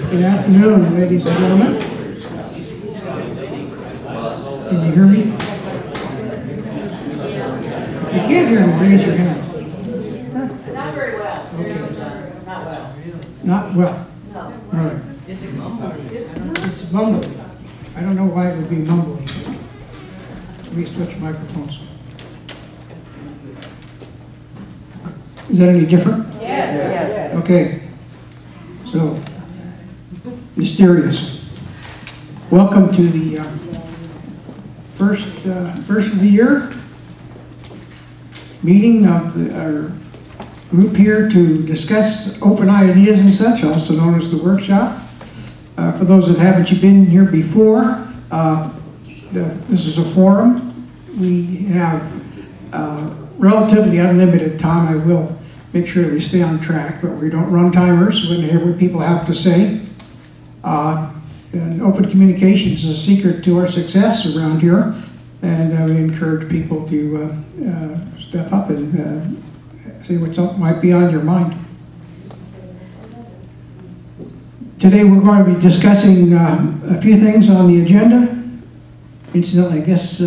Good afternoon, ladies and gentlemen. Can you hear me? If you can't hear me, raise your hand. Not very well. Okay. Not well. Not well. No. All right. It's mumbling. It's mumbling. I don't know why it would be mumbling. Let me switch microphones. Is that any different? Yes. Okay. So, mysterious. Welcome to the first of the year meeting of our group here to discuss open ideas and such, also known as the workshop. For those that haven't been here before, this is a forum. We have relatively unlimited time. I will make sure that we stay on track, but we don't run timers. We hear what people have to say. And open communications is a secret to our success around here, and we encourage people to step up and say what might be on your mind. Today we're going to be discussing a few things on the agenda. Incidentally, I guess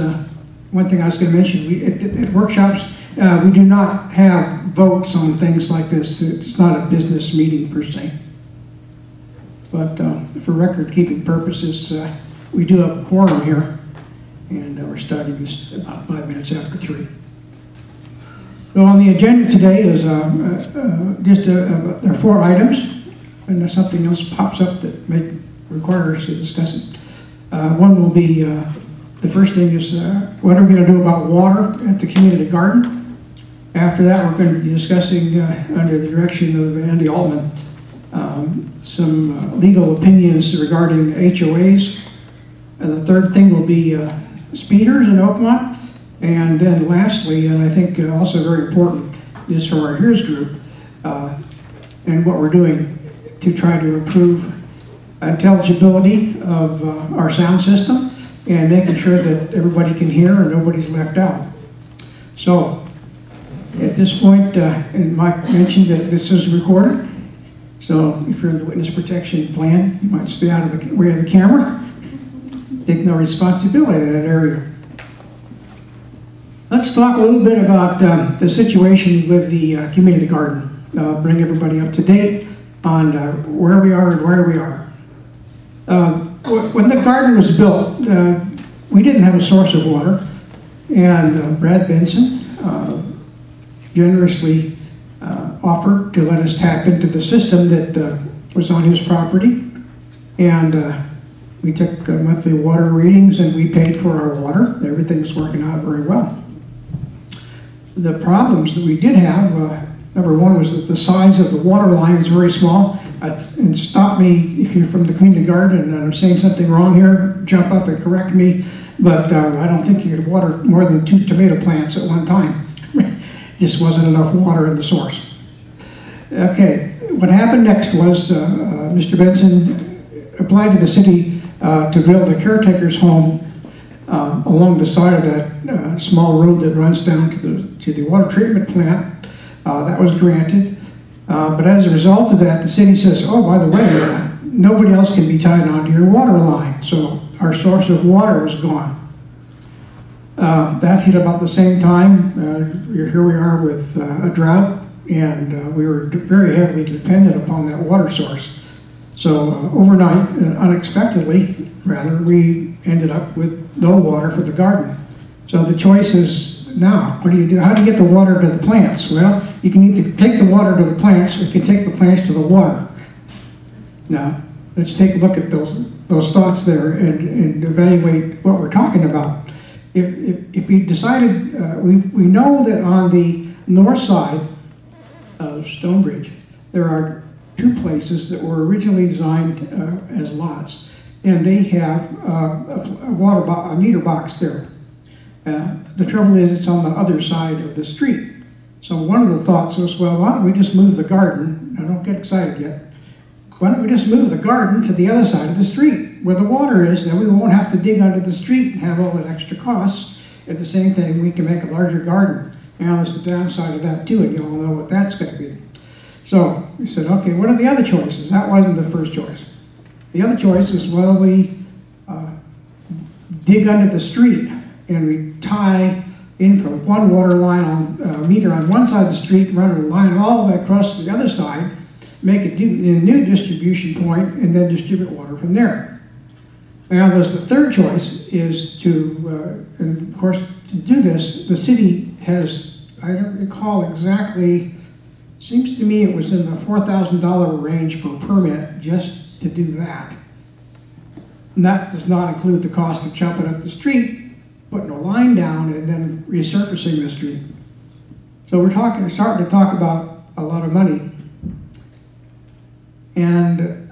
one thing I was going to mention, at workshops, we do not have votes on things like this. It's not a business meeting per se. But for record-keeping purposes, we do have a quorum here, and we're starting this about 5 minutes after 3. So on the agenda today is there are 4 items, and something else pops up that may require us to discuss it. One will be, the first thing is, what are we going to do about water at the community garden? After that, we're going to be discussing, under the direction of Andy Altman, some legal opinions regarding HOAs. And the third thing will be speeders in Oakmont. And then lastly, and I think also very important, is from our HERES group, and what we're doing to try to improve intelligibility of our sound system and making sure that everybody can hear and nobody's left out. So, at this point, and Mike mentioned that this is recorded, so if you're in the witness protection plan, you might stay out of the way of the camera. Take no responsibility in that area. Let's talk a little bit about the situation with the community garden. Bring everybody up to date on where we are and where we are. When the garden was built, we didn't have a source of water, and Brad Benson generously offered to let us tap into the system that was on his property, and we took monthly water readings and we paid for our water. Everything's working out very well. The problems that we did have, number one was that the size of the water line is very small. And stop me if you're from the community garden and I'm saying something wrong here, jump up and correct me, but I don't think you could water more than 2 tomato plants at one time. Just wasn't enough water in the source. Okay, what happened next was Mr. Benson applied to the city to build a caretaker's home along the side of that small road that runs down to the water treatment plant. That was granted. But as a result of that, the city says, oh, by the way, nobody else can be tied onto your water line. So our source of water is gone. That hit about the same time. Here we are with a drought, and we were very heavily dependent upon that water source. So overnight, unexpectedly, rather, we ended up with no water for the garden. So the choice is now, what do you do? How do you get the water to the plants? Well, you can either take the water to the plants or you can take the plants to the water. Now, let's take a look at those thoughts there and evaluate what we're talking about. If we decided, we know that on the north side of Stonebridge, there are 2 places that were originally designed as lots, and they have a meter box there. The trouble is it's on the other side of the street. So one of the thoughts was, well, why don't we just move the garden? Now don't get excited yet. Why don't we just move the garden to the other side of the street where the water is, then we won't have to dig under the street and have all that extra costs. At the same time, we can make a larger garden. Now there's the downside of that too, and you all know what that's going to be. So we said, okay, what are the other choices? That wasn't the first choice. The other choice is, well, we dig under the street and we tie in from one water line on meter on one side of the street, run a line all the way across to the other side, make a new distribution point, and then distribute water from there. Now, there's the third choice is to, and of course, to do this, the city has, I don't recall exactly, seems to me it was in the $4,000 range for a permit just to do that. And that does not include the cost of chopping up the street, putting a line down, and then resurfacing the street. So we're starting to talk about a lot of money. And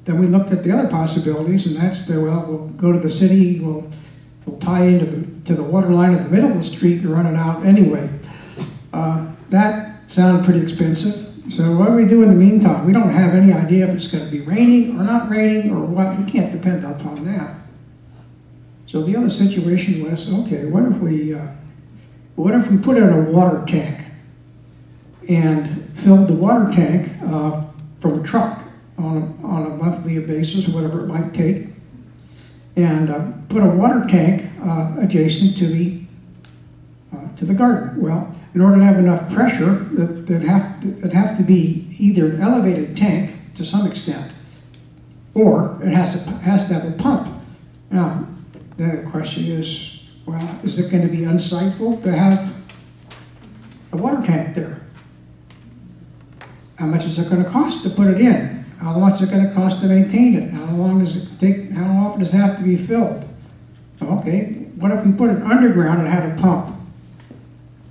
then we looked at the other possibilities, and that's well, we'll go to the city, we'll tie into the water line at the middle of the street and run it out anyway. That sounded pretty expensive. So what do we do in the meantime? We don't have any idea if it's going to be raining or not raining or what. We can't depend upon that. So the other situation was, okay, what if we put in a water tank and filled the water tank from a truck on a monthly basis or whatever it might take, and put a water tank adjacent to the garden. Well, in order to have enough pressure, it'd have to be either an elevated tank to some extent, or it has to have a pump. Now, then the question is, well, is it going to be insightful to have a water tank there? How much is it going to cost to put it in? How much is it going to cost to maintain it? How long does it take? How often does it have to be filled? Okay, what if we put it underground and had a pump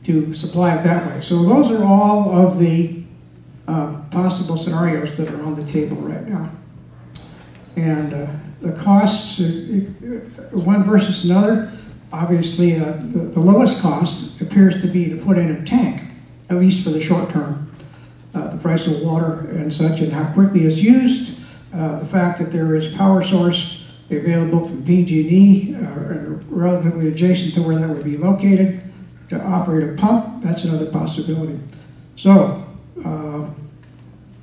to supply it that way? So those are all of the possible scenarios that are on the table right now. And the costs, one versus another, obviously the lowest cost appears to be to put in a tank, at least for the short term. The price of water and such, and how quickly it's used, the fact that there is power source available from PG&E, relatively adjacent to where that would be located, to operate a pump, that's another possibility. So,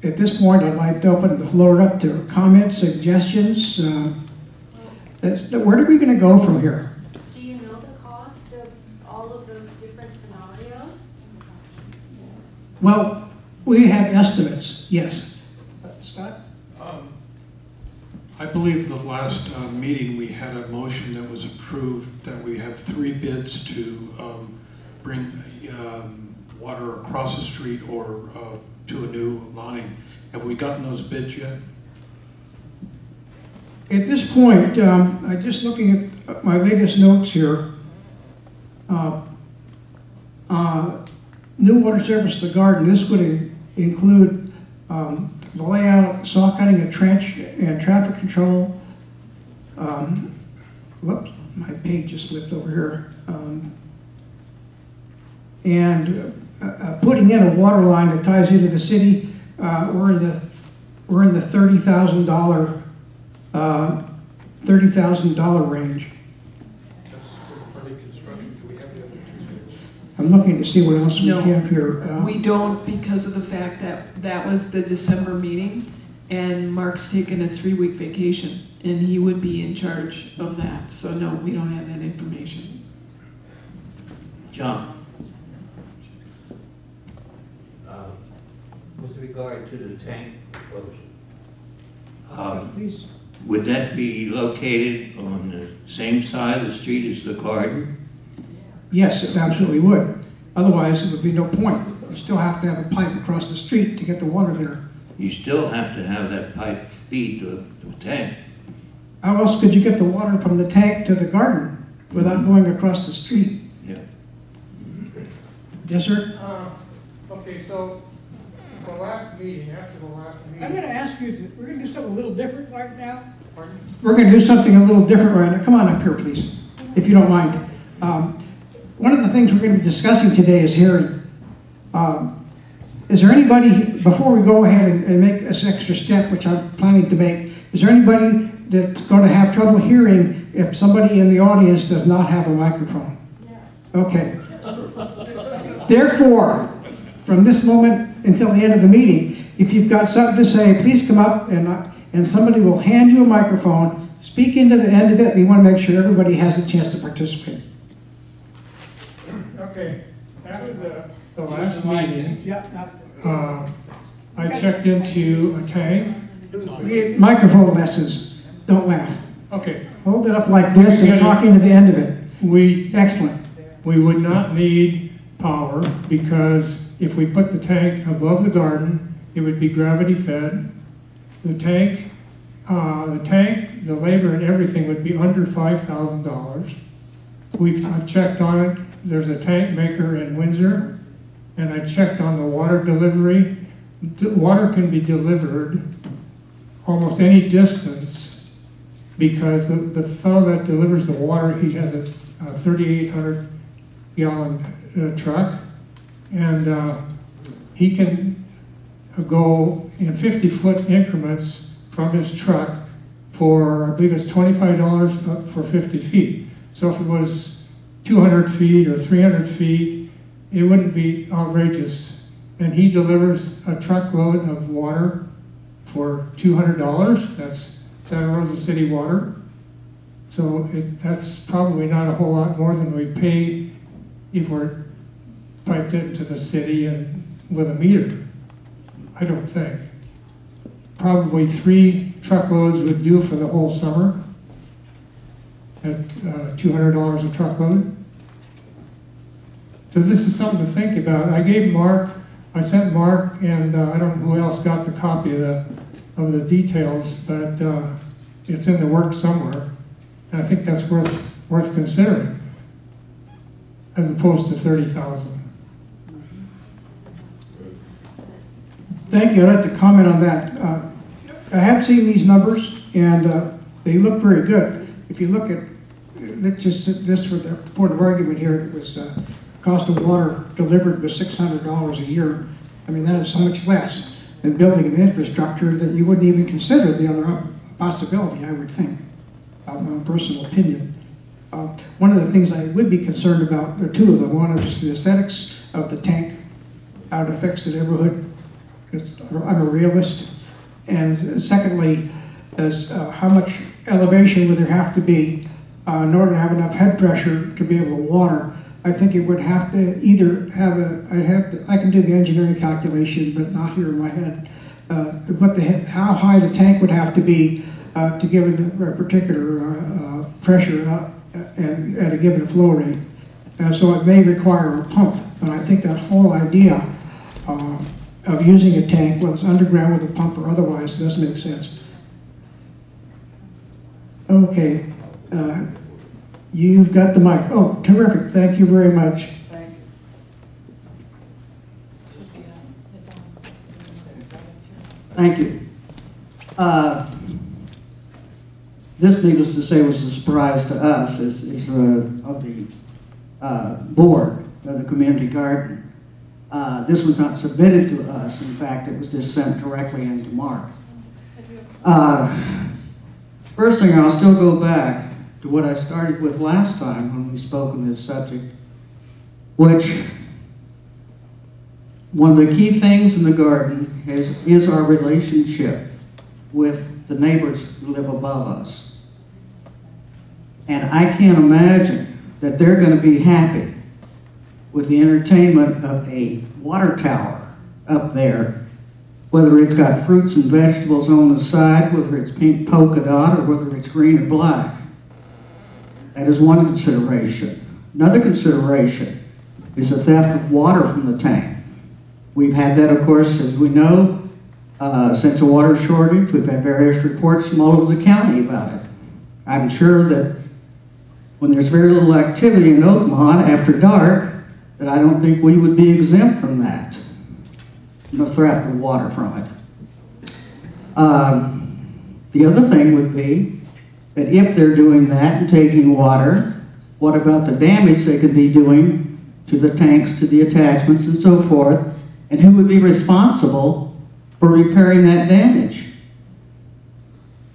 at this point, I'd like to open the floor up to comments, suggestions. Where are we going to go from here? Do you know the cost of all of those different scenarios? Well, we have estimates, yes. Scott? I believe the last meeting we had a motion that was approved that we have 3 bids to bring water across the street or to a new line. Have we gotten those bids yet? At this point, I'm just looking at my latest notes here. New water service to the garden, this would include the layout, saw cutting and trench and traffic control. Whoops, my page just flipped over here. And putting in a water line that ties into the city, we're in the $30,000 range. I'm looking to see what else we have here. We don't, because of the fact that that was the December meeting, and Mark's taken a 3-week vacation, and he would be in charge of that. So no, we don't have that information. John, with regard to the tank proposal, Please. would that be located on the same side of the street as the garden? Yes, it absolutely would. Otherwise, it would be no point. You still have to have a pipe across the street to get the water there. You still have to have that pipe feed the tank. How else could you get the water from the tank to the garden without going across the street? Yeah. Yes, sir? Okay, so the last meeting, after the last meeting. I'm going to ask you, we're going to do something a little different right now. Pardon? We're going to do something a little different right now. Come on up here, please, if you don't mind. One of the things we're going to be discussing today is hearing. Is there anybody, before we go ahead and make this extra step, which I'm planning to make, is there anybody that's going to have trouble hearing if somebody in the audience does not have a microphone? Yes. Okay. Therefore, from this moment until the end of the meeting, if you've got something to say, please come up and and somebody will hand you a microphone, speak into the end of it. We want to make sure everybody has a chance to participate. Okay, after the last meeting, Yeah. I checked into a tank. Microphone lessons. Don't laugh. Okay, Hold it up like this and talk into the end of it. Excellent. we would not need power because if we put the tank above the garden, it would be gravity fed. The tank, the labor and everything would be under $5,000. I've checked on it. There's a tank maker in Windsor, and I checked on the water delivery. Water can be delivered almost any distance because the fellow that delivers the water, he has a 3,800 gallon truck, and he can go in 50-foot increments from his truck for, I believe it's $25 up for 50 feet. So if it was 200 feet or 300 feet, it wouldn't be outrageous. And he delivers a truckload of water for $200. That's Santa Rosa City Water. So that's probably not a whole lot more than we pay if we're piped into the city and with a meter. I don't think. Probably 3 truckloads would do for the whole summer at $200 a truckload. So this is something to think about. I sent Mark, and I don't know who else got the copy of the details, but it's in the works somewhere. And I think that's worth considering, as opposed to $30,000. Thank you. I'd like to comment on that. I have seen these numbers, and they look very good. If you look at, let's just for the point of argument here, it was cost of water delivered was $600 a year. I mean, that is so much less than building an infrastructure that you wouldn't even consider the other possibility, I would think, my personal opinion. One of the things I would be concerned about, or two of them, one is the aesthetics of the tank, how it affects the neighborhood. I'm a realist. And secondly, is how much elevation would there have to be in order to have enough head pressure to be able to water. I think it would have to either have I can do the engineering calculation, but not here in my head, how high the tank would have to be to give a particular pressure and at a given flow rate. So it may require a pump, but I think that whole idea of using a tank, whether it's underground with a pump or otherwise, does make sense. Okay, you've got the mic. Oh, terrific, thank you very much. Thank you. This, needless to say, was a surprise to us of the board of the community garden. This was not submitted to us. In fact, it was just sent directly into Mark. First thing, I'll still go back to what I started with last time when we spoke on this subject, which one of the key things in the garden is our relationship with the neighbors who live above us. And I can't imagine that they're going to be happy with the entertainment of a water tower up there, whether it's got fruits and vegetables on the side, whether it's pink polka dot, or whether it's green or black. That is one consideration. Another consideration is the theft of water from the tank. We've had that, of course, as we know, since the water shortage. We've had various reports from all over the county about it. I'm sure that when there's very little activity in Oakmont after dark, that I don't think we would be exempt from that, the theft of water from it. The other thing would be that if they're doing that and taking water, what about the damage they could be doing to the tanks, to the attachments, and so forth, and who would be responsible for repairing that damage?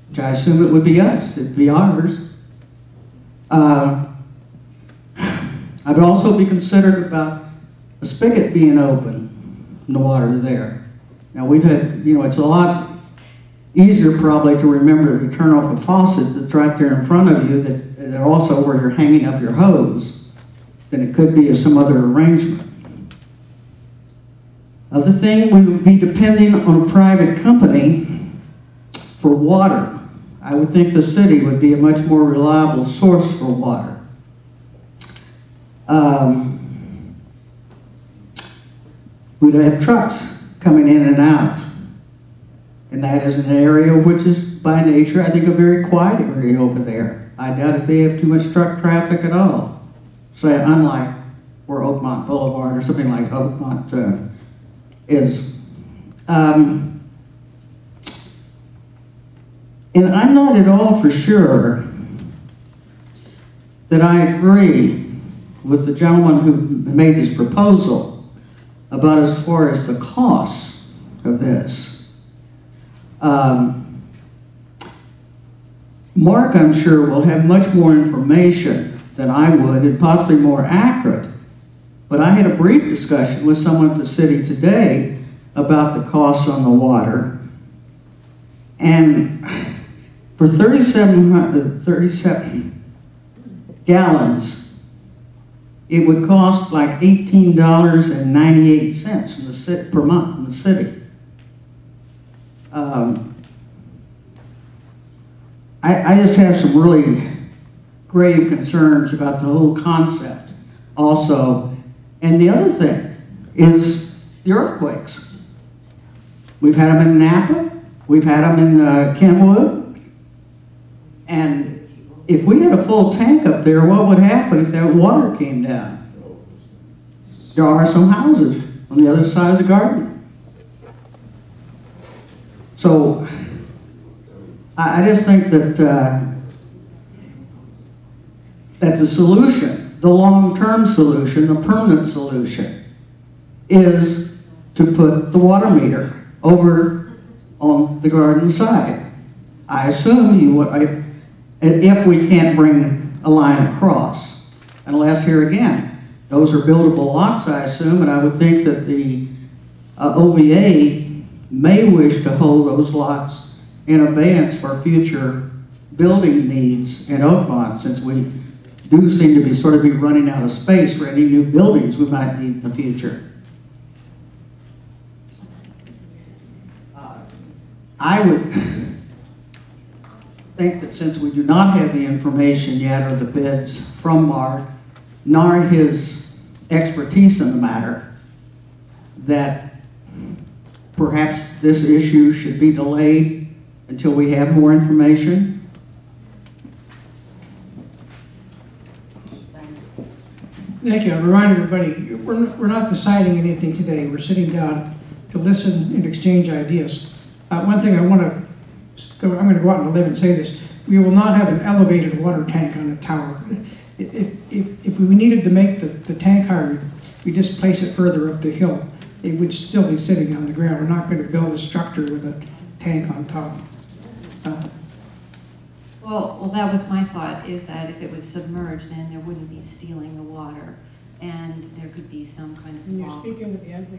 Which I assume it would be us, it'd be ours. I'd also be considered about a spigot being open in the water there. Now we've had, it's a lot easier probably to remember to turn off a faucet that's right there in front of you that also where you're hanging up your hose than it could be some other arrangement. Other thing, we would be depending on a private company for water. I would think the city would be a much more reliable source for water. We'd have trucks coming in and out. And that is an area which is by nature, I think, a very quiet area over there. I doubt if they have too much truck traffic at all. Say, unlike where Oakmont Boulevard or something like Oakmont is. And I'm not at all for sure that I agree with the gentleman who made this proposal about as far as the cost of this. Mark, I'm sure, will have much more information than I would and possibly more accurate. But I had a brief discussion with someone at the city today about the costs on the water. And for 37 gallons, it would cost like $18.98 per month in the city. I just have some really grave concerns about the whole concept also. And the other thing is the earthquakes. We've had them in Napa, we've had them in Kenwood, and if we had a full tank up there, what would happen if that water came down? There are some houses on the other side of the garden. So I just think that that the solution, the long-term solution, the permanent solution, is to put the water meter over on the garden side. I assume you would, if we can't bring a line across, unless here again, those are buildable lots, I assume, and I would think that the OVA may wish to hold those lots in abeyance for future building needs in Oakmont, since we do seem to be sort of running out of space for any new buildings we might need in the future. I would think that since we do not have the information yet or the bids from Mark, nor his expertise in the matter, that perhaps this issue should be delayed until we have more information. Thank you. I remind everybody, we're not deciding anything today. We're sitting down to listen and exchange ideas. One thing I want to go, I'm going to go out on a limb and say this. We will not have an elevated water tank on a tower. If we needed to make the tank higher, we just place it further up the hill. It would still be sitting on the ground. We're not going to build a structure with a tank on top. Well, that was my thought, is that if it was submerged, then there wouldn't be stealing the water, and there could be some kind of lock.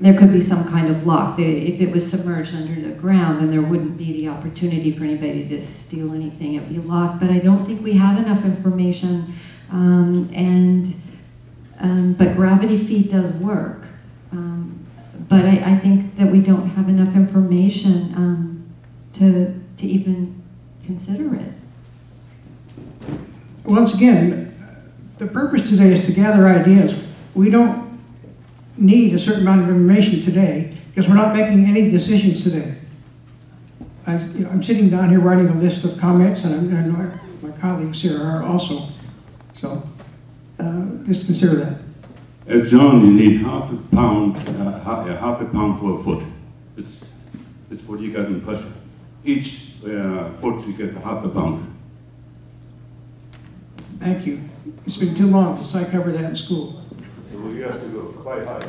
There could be some kind of lock. If it was submerged under the ground, then there wouldn't be the opportunity for anybody to steal anything. It would be locked, but I don't think we have enough information, but gravity feed does work. But I think that we don't have enough information to even consider it. Once again, the purpose today is to gather ideas. We don't need a certain amount of information today because we're not making any decisions today. I'm sitting down here writing a list of comments, and I know my colleagues here are also. So just consider that. John, you need half a pound for a foot. It's what you get in pressure. Each foot you get half a pound. Thank you. It's been too long since I covered that in school. Well, you have to go quite high.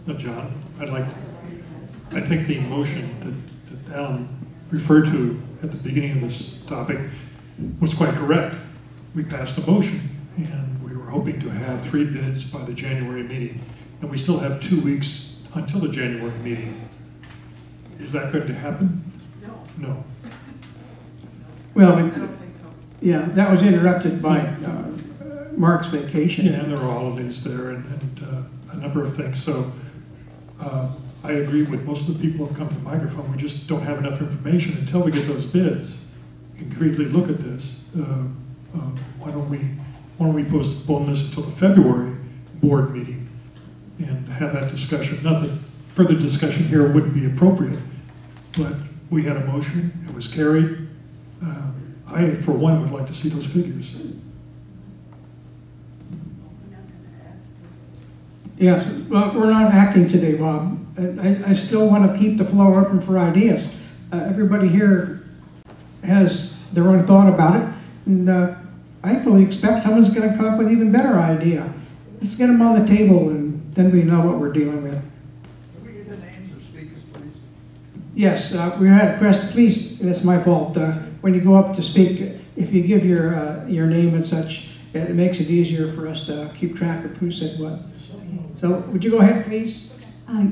So John, I think the motion that Alan referred to at the beginning of this topic was quite correct. We passed a motion, and we were hoping to have 3 bids by the January meeting, and we still have 2 weeks until the January meeting. Is that going to happen? No, No. Well, I don't think so. yeah, that was interrupted by Mark's vacation. Yeah, and there were holidays there and a number of things. So I agree with most of the people who have come to the microphone. We just don't have enough information until we get those bids and concretely look at this. Why don't we postpone this until the February board meeting and have that discussion? Not that further discussion here wouldn't be appropriate, but we had a motion, it was carried. I, for one, would like to see those figures. Yes, well, we're not acting today, Bob. I still want to keep the floor open for ideas. Everybody here has their own thought about it, and I fully expect someone's going to come up with an even better idea. Let's get them on the table, and then we know what we're dealing with. Can we get the names of speakers, please? Yes, we had a question. Please, it's my fault. When you go up to speak, if you give your name and such, it makes it easier for us to keep track of who said what. So, would you go ahead, please?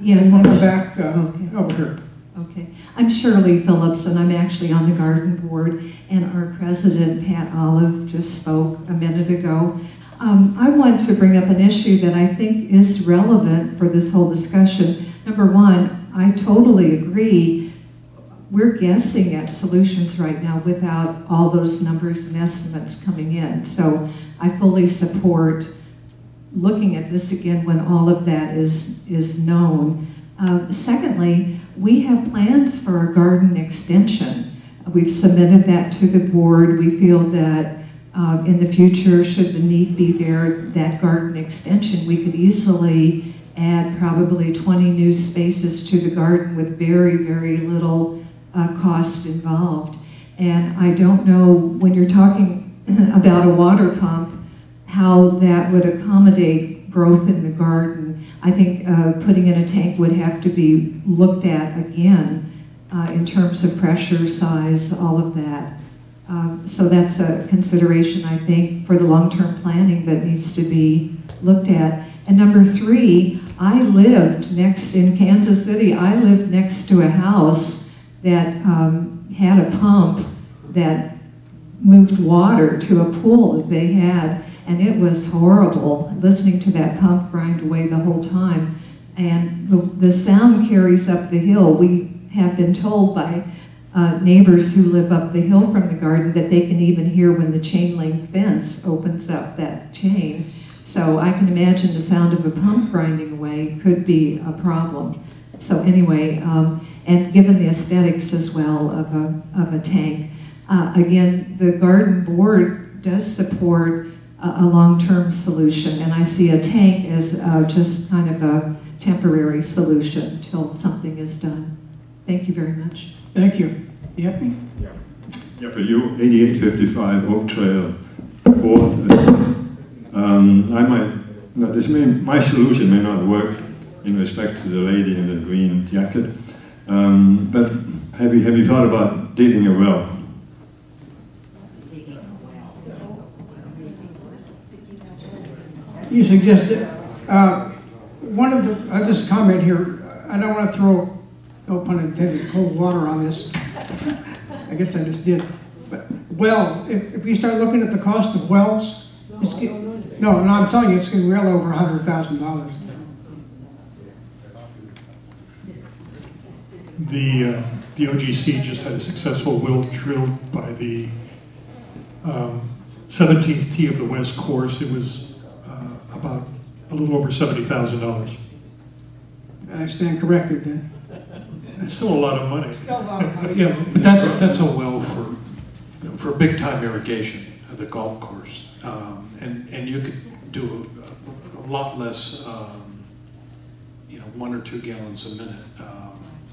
Yes. And we'll come back over here. Okay. I'm Shirley Phillips, and I'm actually on the garden board, and our president, Pat Olive, just spoke a minute ago. I want to bring up an issue that I think is relevant for this whole discussion. Number one, I totally agree. We're guessing at solutions right now without all those numbers and estimates coming in. So I fully support looking at this again when all of that is known. Secondly, we have plans for a garden extension. We've submitted that to the board. We feel that in the future, should the need be there, that garden extension, we could easily add probably 20 new spaces to the garden with very, very little cost involved. And I don't know, when you're talking about a water pump, how that would accommodate growth in the garden. I think putting in a tank would have to be looked at again in terms of pressure, size, all of that. So that's a consideration, I think, for the long-term planning that needs to be looked at. And number three, I lived in Kansas City, I lived next to a house that had a pump that moved water to a pool that they had, and it was horrible listening to that pump grind away the whole time. And the sound carries up the hill. We have been told by neighbors who live up the hill from the garden that they can even hear when the chain link fence opens up that chain. So I can imagine the sound of a pump grinding away could be a problem. So anyway, and given the aesthetics as well of a tank, again, the garden board does support a long-term solution, and I see a tank as just kind of a temporary solution until something is done. Thank you very much. Thank you. Yep. Yeah, for you, 8855 Oak Trail board. My solution may not work in respect to the lady in the green jacket, but have you thought about digging a well? You suggested, I'll just comment here, I don't want to throw, no pun intended, cold water on this. I guess I just did. But well, if you start looking at the cost of wells, no, I'm telling you, it's going to be well over $100,000. The OGC just had a successful well drilled by the 17th tee of the West Course. It was about a little over $70,000. I stand corrected then. It's still a lot of money. Still a lot of money. Yeah, but that's a well for big time irrigation of the golf course, and you could do a lot less, 1 or 2 gallons a minute,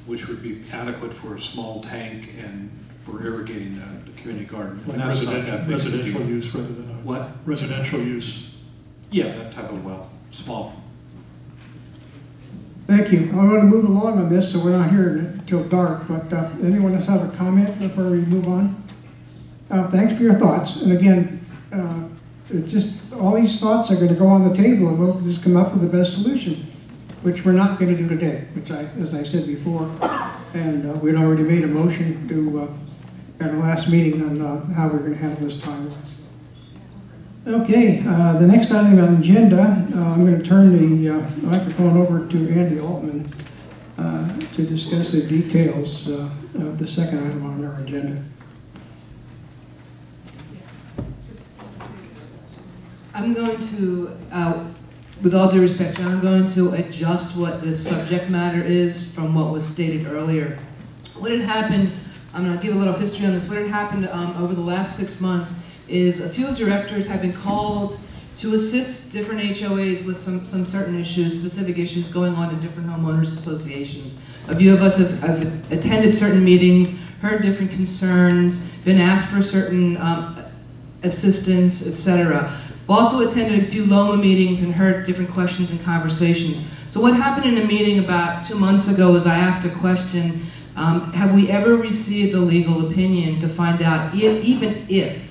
which would be adequate for a small tank and for irrigating the community garden. Like And that's not that big a residential deal. use rather than a What? residential use. Yeah, that type of well, small. Thank you. I'm going to move along on this, so we're not here until dark, but anyone else have a comment before we move on? Thanks for your thoughts. And again, it's just all these thoughts are going to go on the table and we'll just come up with the best solution. which we're not going to do today, which as I said before, and we'd already made a motion to, at our last meeting on how we're going to handle this time-wise. Okay, the next item on the agenda, I'm going to turn the microphone over to Andy Altman to discuss the details of the second item on our agenda. I'm going to, with all due respect, John, I'm going to adjust what the subject matter is from what was stated earlier. What had happened, I'm going to give a little history on this, what had happened over the last 6 months is a few directors have been called to assist different HOAs with some certain issues, specific issues going on in different homeowners associations. A few of us have attended certain meetings, heard different concerns, been asked for certain assistance, etc. Also attended a few LOMA meetings and heard different questions and conversations. So what happened in a meeting about 2 months ago was I asked a question, have we ever received a legal opinion to find out even if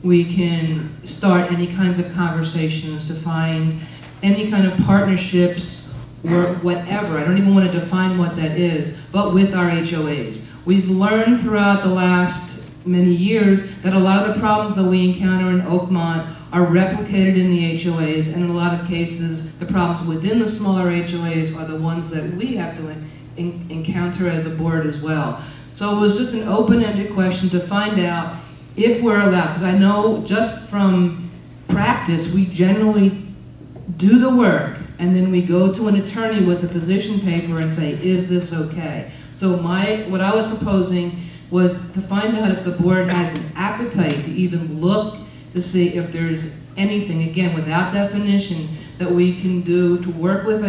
we can start any kinds of conversations, to find any kind of partnerships or whatever. I don't even want to define what that is, but with our HOAs. We've learned throughout the last many years that a lot of the problems that we encounter in Oakmont are replicated in the HOAs, and in a lot of cases, the problems within the smaller HOAs are the ones that we have to encounter as a board as well. So it was just an open-ended question to find out if we're allowed, because I know just from practice, we generally do the work and then we go to an attorney with a position paper and say, is this okay? So what I was proposing was to find out if the board has an appetite to even look to see if there's anything, again, without definition, that we can do to work with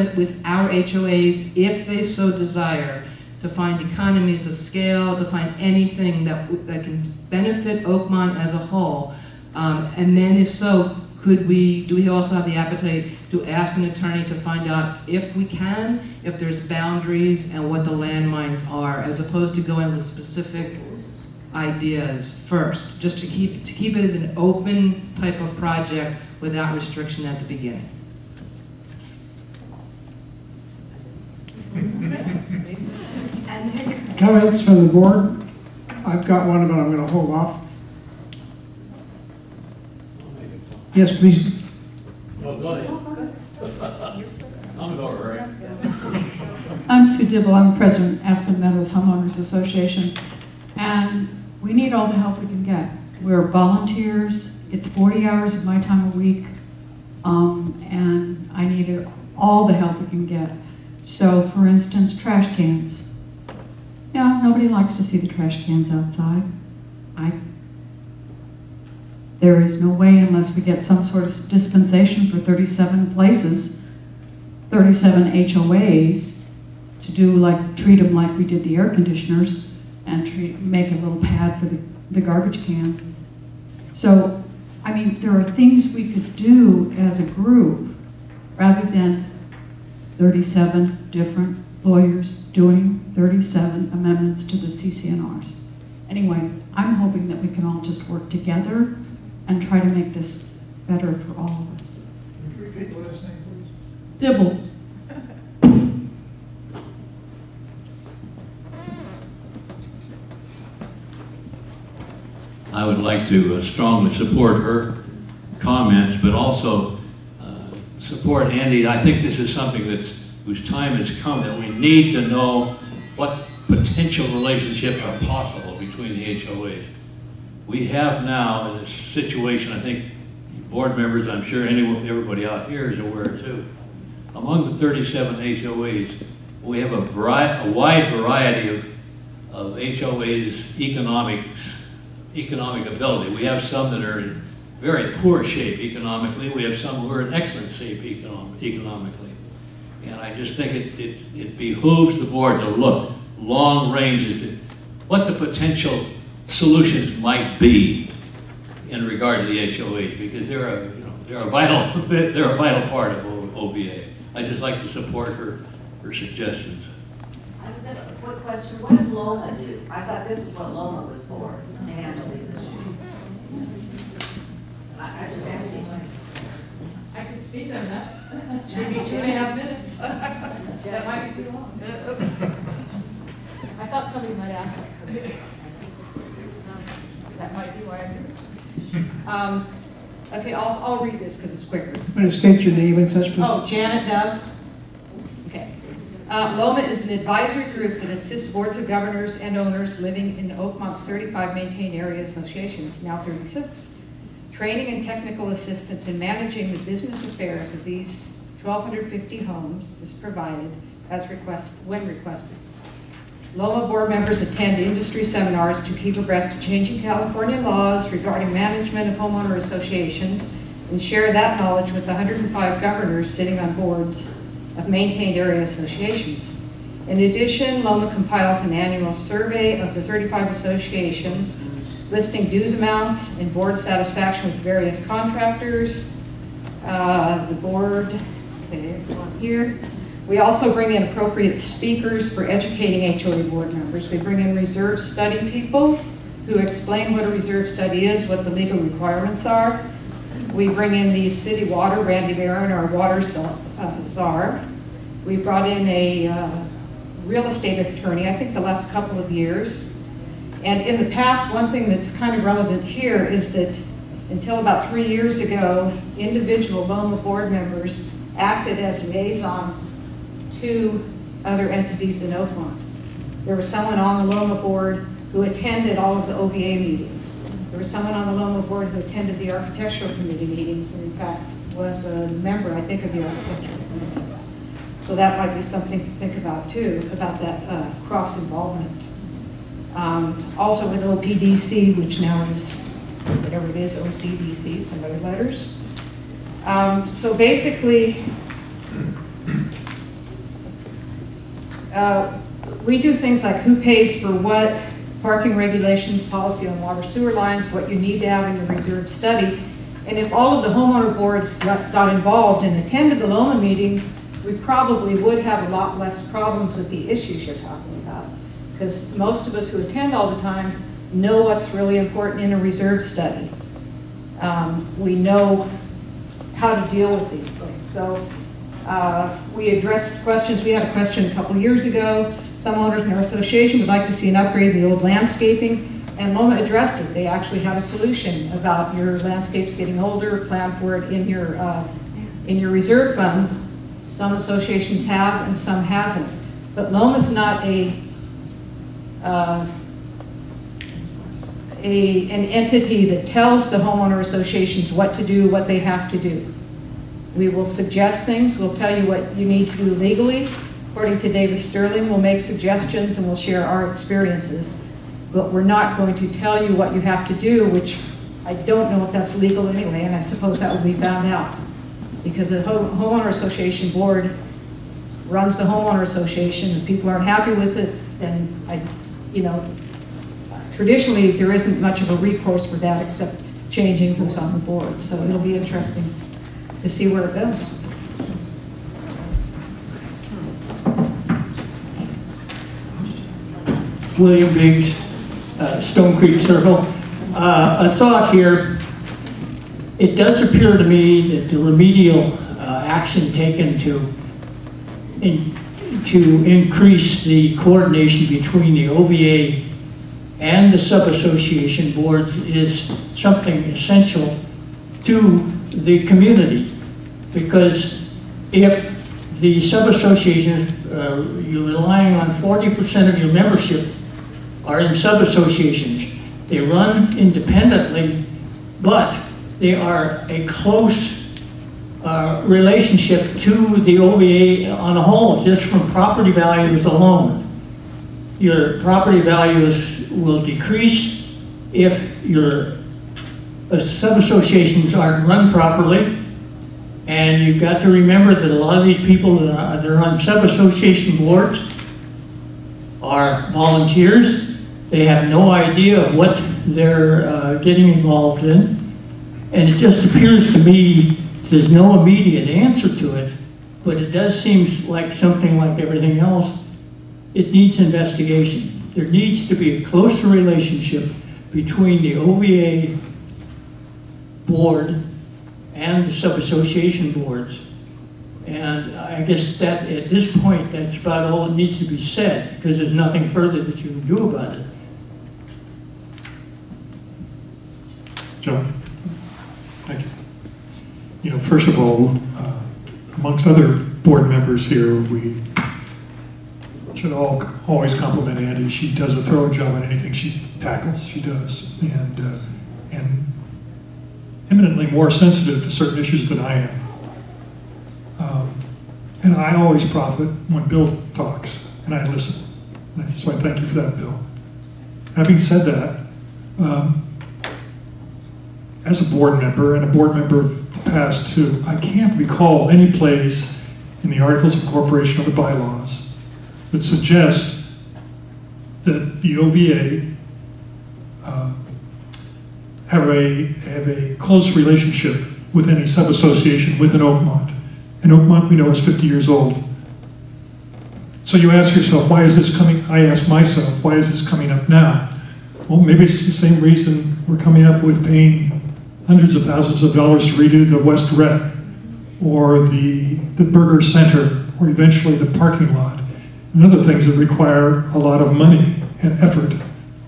our HOAs, if they so desire, to find economies of scale, to find anything that can benefit Oakmont as a whole. And then if so, do we also have the appetite to ask an attorney to find out if we can, if there's boundaries and what the landmines are, as opposed to going with specific ideas first, just to keep it as an open type of project without restriction at the beginning. Comments from the board? I've got one, but I'm going to hold off. Yes, please. Oh, go ahead. I'm over, right? I'm Sue Dibble. I'm president of Aspen Meadows Homeowners Association, and we need all the help we can get. We're volunteers. It's 40 hours of my time a week, and I need all the help we can get. So, for instance, trash cans. Yeah, nobody likes to see the trash cans outside. There is no way, unless we get some sort of dispensation for 37 places, 37 HOAs, to treat them like we did the air conditioners, and make a little pad for the garbage cans. So, I mean, there are things we could do as a group, rather than 37 different lawyers doing 37 amendments to the CCNRs. Anyway, I'm hoping that we can all just work together and try to make this better for all of us. Would you repeat the last name, please? Dibble. I would like to strongly support her comments, but also support Andy. I think this is something whose time has come, that we need to know what potential relationships are possible between the HOAs. We have now in this situation, I think board members, I'm sure everybody out here is aware too, among the 37 HOAs, we have a wide variety of HOAs' economic ability. We have some that are in very poor shape economically. We have some who are in excellent shape economically. And I just think it behooves the board to look long range at what the potential solutions might be in regard to the HOAs, because they're a vital part of OVA. I just like to support her suggestions. I've got a quick question. What does LOMA do? I thought this is what LOMA was for, to handle these issues. I just asking. I could speak on that. 2.5 minutes. That might be too long. I thought somebody might ask that. That might be why I'm here. Okay, I'll read this because it's quicker. Want to state your name and such, please? Oh, Janet Dove. Okay. LOMA is an advisory group that assists boards of governors and owners living in Oakmont's 35 maintained area associations, now 36. Training and technical assistance in managing the business affairs of these 1,250 homes is provided when requested. LOMA board members attend industry seminars to keep abreast of changing California laws regarding management of homeowner associations and share that knowledge with the 105 governors sitting on boards of maintained area associations. In addition, LOMA compiles an annual survey of the 35 associations, listing dues amounts and board satisfaction with various contractors. The board, here. We also bring in appropriate speakers for educating HOA board members. We bring in reserve study people who explain what a reserve study is, what the legal requirements are. We bring in the city water, Randy Barron, our water czar. We brought in a real estate attorney, I think the last couple of years. And in the past, one thing that's kind of relevant here is that until about 3 years ago, individual LOMA board members acted as liaisons to other entities in Oakmont. There was someone on the LOMA board who attended all of the OVA meetings. There was someone on the LOMA board who attended the architectural committee meetings, and in fact was a member, I think, of the architectural committee. So that might be something to think about too, about that cross-involvement. Also with OPDC, which now is, whatever it is, OCDC, some other letters. So basically, we do things like who pays for what, parking regulations, policy on water sewer lines, what you need to have in your reserve study. And if all of the homeowner boards got involved and attended the LOMA meetings, we probably would have a lot less problems with the issues you're talking about. Because most of us who attend all the time know what's really important in a reserve study. We know how to deal with these things. So we addressed questions. We had a question a couple years ago. Some owners in our association would like to see an upgrade in the old landscaping, and LOMA addressed it. They actually had a solution about your landscapes getting older, plan for it in your reserve funds. Some associations have and some hasn't. But LOMA's not an entity that tells the homeowner associations what to do, what they have to do. We will suggest things, we'll tell you what you need to do legally. According to Davis Sterling, we'll make suggestions and we'll share our experiences. But we're not going to tell you what you have to do, which I don't know if that's legal anyway, and I suppose that will be found out. Because the homeowner association board runs the homeowner association, and people aren't happy with it, then traditionally there isn't much of a recourse for that except changing who's on the board. So it'll be interesting to see where it goes. William Biggs, Stone Creek Circle. A thought here. It does appear to me that the remedial action taken to increase the coordination between the OVA and the sub-association boards is something essential to the community. Because if the sub-associations, you're relying on 40% of your membership are in sub-associations. They run independently, but they are a close relationship to the OVA on a whole, just from property values alone. Your property values will decrease if your sub-associations aren't run properly. And you've got to remember that a lot of these people that are on sub-association boards are volunteers. They have no idea of what they're getting involved in. And it just appears to me there's no immediate answer to it, but it does seem like something like everything else. It needs investigation. There needs to be a closer relationship between the OVA board and the sub-association boards. And I guess that at this point, that's about all that needs to be said, because there's nothing further that you can do about it. John, thank you. You know, first of all, amongst other board members here, we should always compliment Andy. She does a thorough job on anything she tackles. She does, and eminently more sensitive to certain issues than I am. And I always profit when Bill talks, and I listen. So I thank you for that, Bill. Having said that, as a board member, and a board member of the past too, I can't recall any place in the Articles of Incorporation or the bylaws that suggest that the OVA have a close relationship with any sub-association within Oakmont. And Oakmont, we know, is 50 years old. So you ask yourself, why is this coming? I ask myself, why is this coming up now? Well, maybe it's the same reason we're coming up with paying hundreds of thousands of dollars to redo the West Rec, or the Burger Center, or eventually the parking lot, and other things that require a lot of money and effort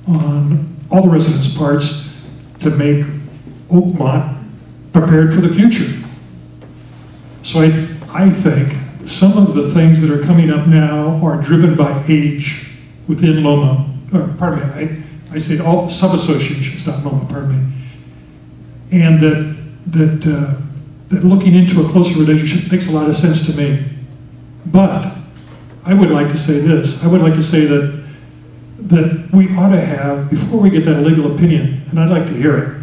on all the residents' parts to make Oakmont prepared for the future. So I think some of the things that are coming up now are driven by age within Loma, or pardon me, I say all sub-associations, not Loma, pardon me. And that looking into a closer relationship makes a lot of sense to me. But I would like to say this. I would like to say that we ought to have, before we get that legal opinion, and I'd like to hear it,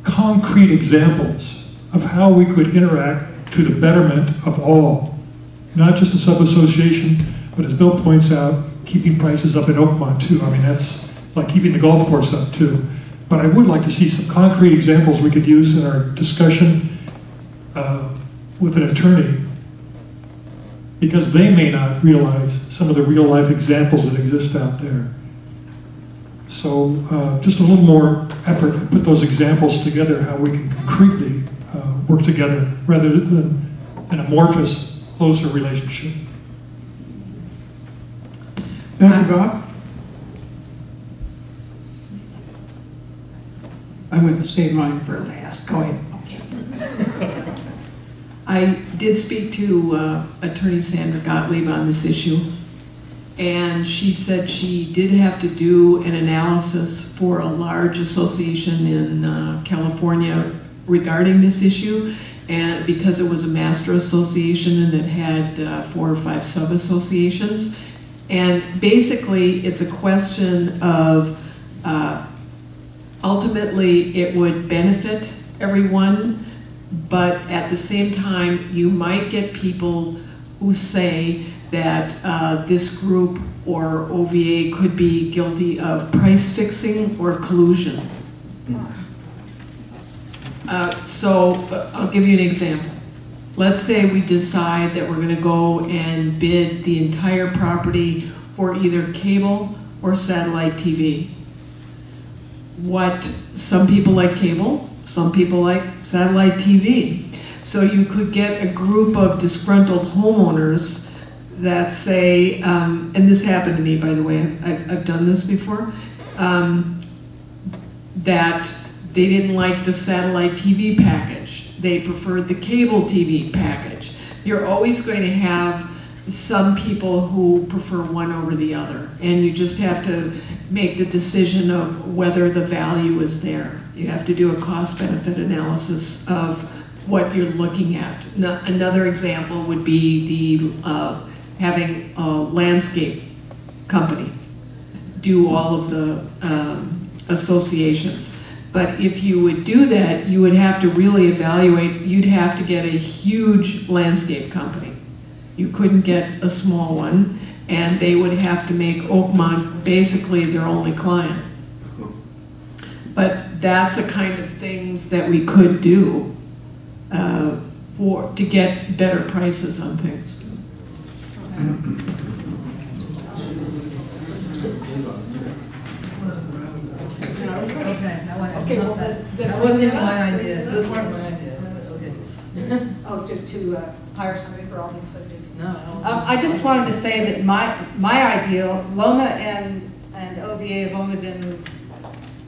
concrete examples of how we could interact to the betterment of all, not just the sub-association, but as Bill points out, keeping prices up in Oakmont too. I mean, that's like keeping the golf course up too. But I would like to see some concrete examples we could use in our discussion with an attorney, because they may not realize some of the real life examples that exist out there. So just a little more effort to put those examples together, how we can concretely work together rather than an amorphous, closer relationship. Thank you, Bob. I'm going to save mine for last. Go ahead. Okay. I did speak to Attorney Sandra Gottlieb on this issue, and she said she did have to do an analysis for a large association in California regarding this issue, and because it was a master association and it had 4 or 5 sub-associations. And basically it's a question of ultimately it would benefit everyone, but at the same time you might get people who say that this group or OVA could be guilty of price fixing or collusion. So I'll give you an example. Let's say we decide that we're going to go and bid the entire property for either cable or satellite TV. What some people like cable, some people like satellite TV. So you could get a group of disgruntled homeowners that say, and this happened to me, by the way, I've done this before, that they didn't like the satellite TV package. They preferred the cable TV package. You're always going to have some people who prefer one over the other, and you just have to make the decision of whether the value is there. You have to do a cost-benefit analysis of what you're looking at. Another example would be the having a landscape company do all of the associations. But if you would do that, you would have to really evaluate, you'd have to get a huge landscape company. You couldn't get a small one, and they would have to make Oakmont basically their only client. But that's the kind of things that we could do to get better prices on things. Okay, well, that wasn't even my idea. Those weren't my ideas. Okay. Oh, to hire somebody for all these subjects. No. I just wanted to say that my ideal, Loma and OVA have only been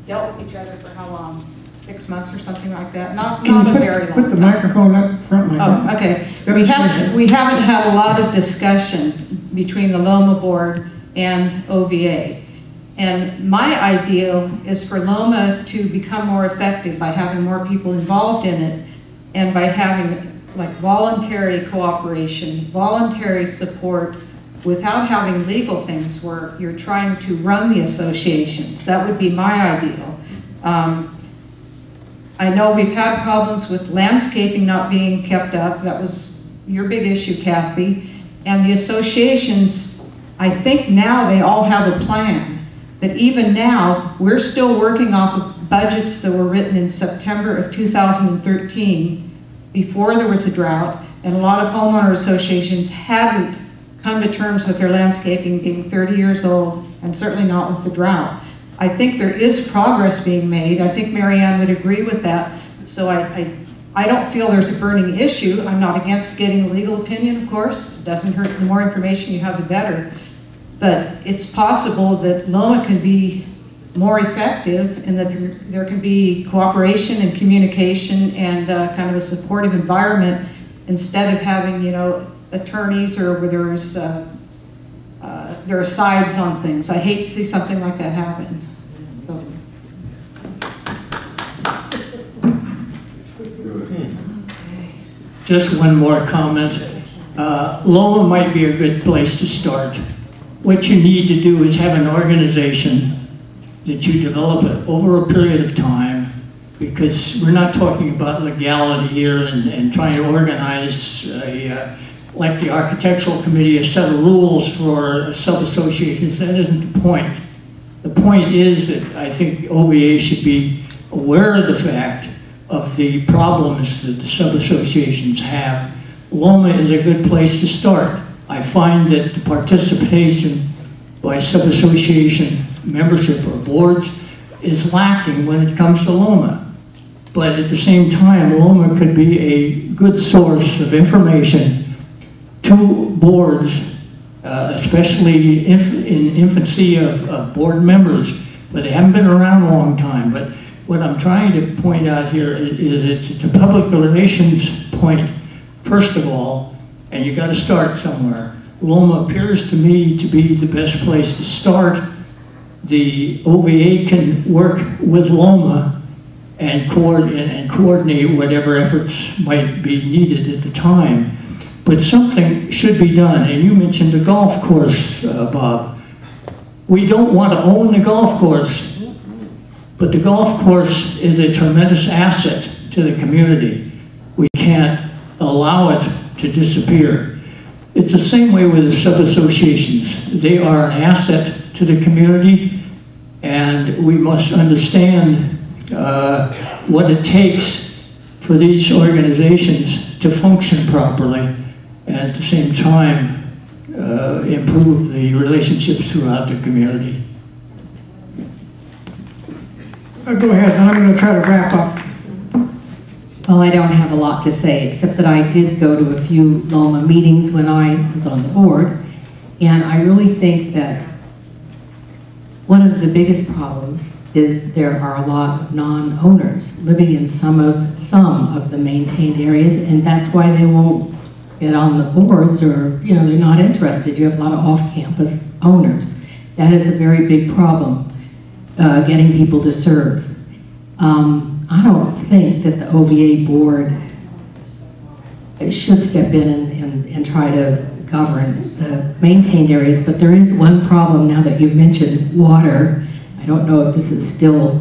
dealt with each other for how long? 6 months or something like that. Not a very long time. Put the microphone up front, my friend. Oh, okay. We haven't had a lot of discussion between the Loma board and OVA. And my ideal is for Loma to become more effective by having more people involved in it and by having like voluntary cooperation, voluntary support without having legal things where you're trying to run the associations. That would be my ideal. I know we've had problems with landscaping not being kept up. That was your big issue, Cassie. And the associations, I think now they all have a plan. But even now, we're still working off of budgets that were written in September of 2013, before there was a drought, and a lot of homeowner associations hadn't come to terms with their landscaping being 30 years old, and certainly not with the drought. I think there is progress being made. I think Marianne would agree with that. So I don't feel there's a burning issue. I'm not against getting a legal opinion, of course. It doesn't hurt. The more information you have, the better. But it's possible that Loma can be more effective and that there can be cooperation and communication and kind of a supportive environment instead of having, you know, attorneys or where there are sides on things. I hate to see something like that happen. So. Just one more comment. Loma might be a good place to start. What you need to do is have an organization that you develop it over a period of time, because we're not talking about legality here and trying to organize like the architectural committee, a set of rules for sub-associations. That isn't the point. The point is that I think OVA should be aware of the fact of the problems that the sub-associations have. Loma is a good place to start. I find that the participation by sub-association membership or boards is lacking when it comes to Loma. But at the same time, Loma could be a good source of information to boards, especially in infancy of board members, but they haven't been around a long time. But what I'm trying to point out here is it's a public relations point, first of all, and you got to start somewhere. Loma appears to me to be the best place to start. The OVA can work with Loma and coordinate whatever efforts might be needed at the time. But something should be done, and you mentioned the golf course, Bob. We don't want to own the golf course, but the golf course is a tremendous asset to the community. We can't allow it to disappear. It's the same way with the sub-associations. They are an asset to the community, and we must understand what it takes for these organizations to function properly, and at the same time improve the relationships throughout the community. Go ahead, and I'm going to try to wrap up. Well, I don't have a lot to say, except that I did go to a few Loma meetings when I was on the board, and I really think that one of the biggest problems is there are a lot of non-owners living in some of the maintained areas, and that's why they won't get on the boards, or they're not interested. You have a lot of off-campus owners. That is a very big problem, getting people to serve. I don't think that the OVA board should step in and try to govern the maintained areas, but there is one problem now that you've mentioned water. I don't know if this is still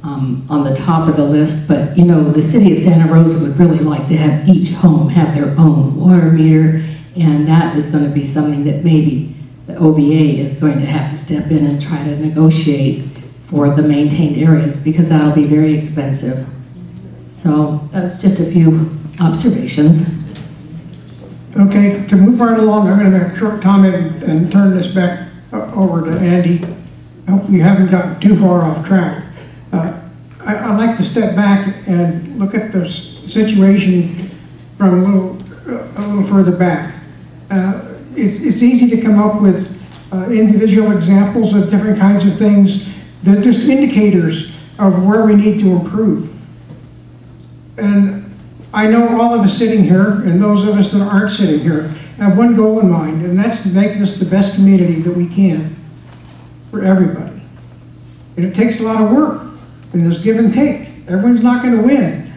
on the top of the list, but the city of Santa Rosa would really like to have each home have their own water meter, and that is going to be something that maybe the OVA is going to have to step in and try to negotiate for the maintained areas, because that'll be very expensive. So that's just a few observations. Okay, to move right along, I'm going to make a short comment and turn this back over to Andy. I hope we haven't gotten too far off track. I'd like to step back and look at the situation from a little further back. It's easy to come up with individual examples of different kinds of things. They're just indicators of where we need to improve. And I know all of us sitting here, and those of us that aren't sitting here, have one goal in mind, and that's to make this the best community that we can for everybody. And it takes a lot of work, and there's give and take. Everyone's not going to win,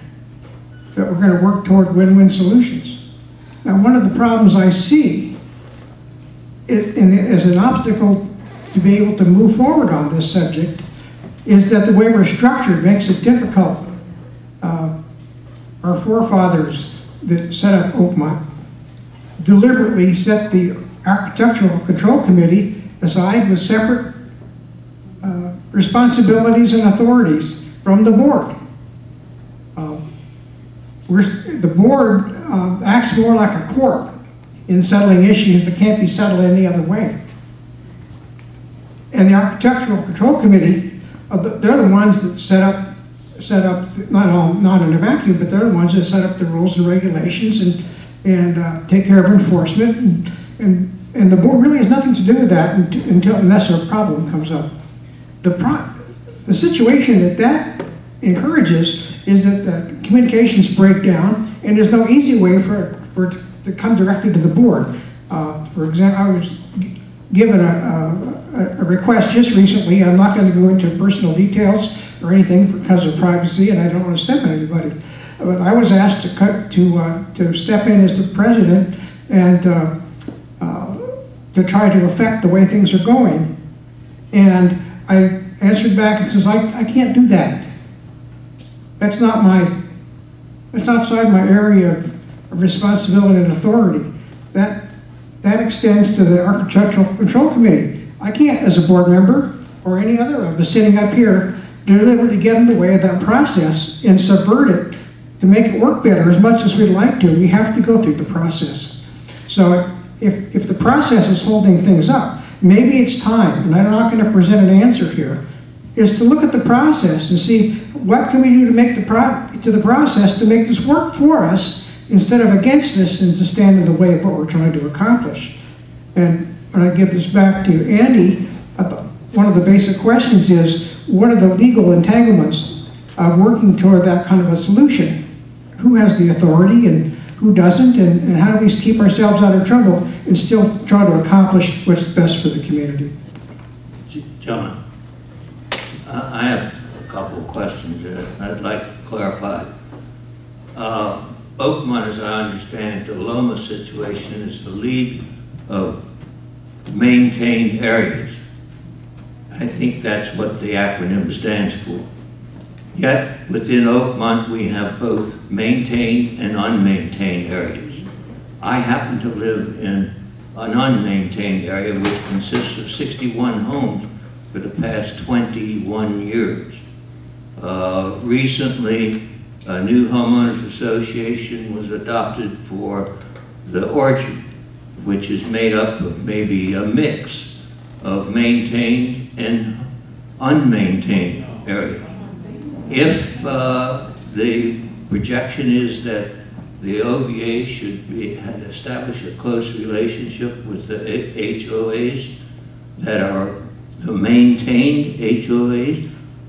but we're going to work toward win-win solutions. Now, one of the problems I see as an obstacle to be able to move forward on this subject is that the way we're structured makes it difficult. Our forefathers that set up Oakmont deliberately set the Architectural Control Committee aside with separate responsibilities and authorities from the board. The board acts more like a court in settling issues that can't be settled any other way. And the Architectural Control Committee, they're the ones that set up not in a vacuum, but they're the ones that set up the rules and regulations and take care of enforcement. And the board really has nothing to do with that unless a problem comes up. The situation that encourages is that the communications break down, and there's no easy way for it to come directly to the board. For example, I was given a request just recently. I'm not going to go into personal details or anything because of privacy, and I don't want to step on anybody. But I was asked to step in as the president and to try to affect the way things are going. And I answered back and says, I can't do that. That's outside my area of responsibility and authority. That extends to the Architectural Control Committee. I can't, as a board member or any other of us sitting up here, deliberately get in the way of that process and subvert it to make it work better as much as we'd like to. We have to go through the process. So if the process is holding things up, maybe it's time, and I'm not going to present an answer here, is to look at the process and see what can we do to make the process to make this work for us instead of against us and to stand in the way of what we're trying to accomplish. And when I give this back to Andy, one of the basic questions is, what are the legal entanglements of working toward that kind of a solution? Who has the authority and who doesn't, and how do we keep ourselves out of trouble and still try to accomplish what's best for the community? John, I have a couple of questions that I'd like to clarify. Oakmont, as I understand it, the Loma situation is the League of Maintained Areas. I think that's what the acronym stands for. Yet, within Oakmont, we have both maintained and unmaintained areas. I happen to live in an unmaintained area which consists of 61 homes for the past 21 years. Recently, a new homeowners association was adopted for the Orchard, which is made up of maybe a mix of maintained and unmaintained area. If the projection is that the OVA should establish a close relationship with the HOAs that are the maintained HOAs,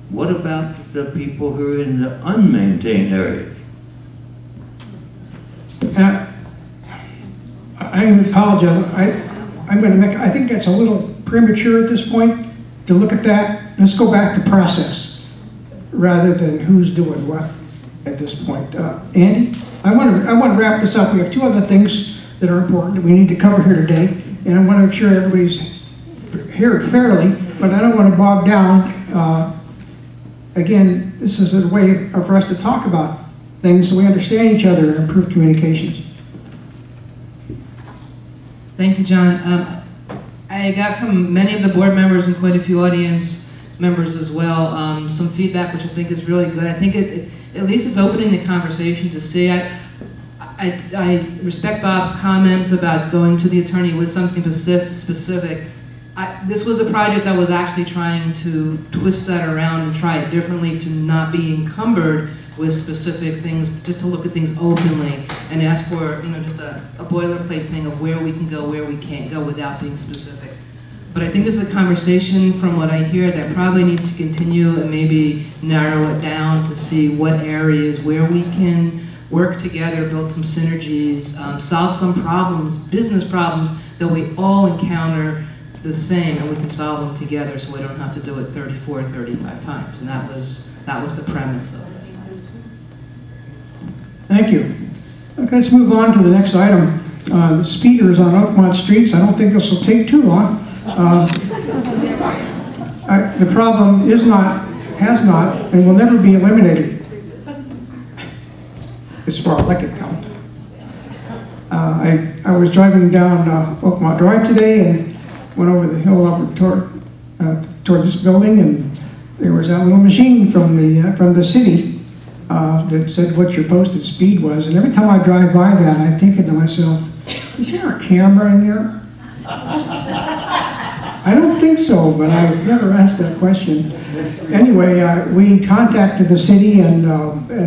what about the people who are in the unmaintained areas? I apologize. I think that's a little premature at this point to look at that. Let's go back to process rather than who's doing what at this point. Andy, I want to wrap this up. We have two other things that are important that we need to cover here today, and I want to make sure everybody's heard fairly, but I don't want to bog down. Again, this is a way for us to talk about things so we understand each other and improve communications. Thank you, John. I got from many of the board members and quite a few audience members as well some feedback which I think is really good. I think it at least it's opening the conversation to see. I respect Bob's comments about going to the attorney with something specific. This was a project I was actually trying to twist that around and try it differently to not be encumbered with specific things, just to look at things openly and ask for, just a boilerplate thing of where we can go, where we can't go without being specific. But I think this is a conversation, from what I hear, that probably needs to continue and maybe narrow it down to see what areas where we can work together, build some synergies, solve some problems, business problems that we all encounter the same, and we can solve them together so we don't have to do it 34 or 35 times. And that was the premise of it. Thank you. Okay, let's move on to the next item. Speeders on Oakmont streets. I don't think this will take too long. The problem is not, has not, and will never be eliminated, as far as I can tell. I was driving down Oakmont Drive today and went over the hill up toward this building, and there was that little machine from the city that said what your posted speed was. And every time I drive by that, I'm thinking to myself, is there a camera in there? I don't think so, but I've never asked that question. Anyway, we contacted the city and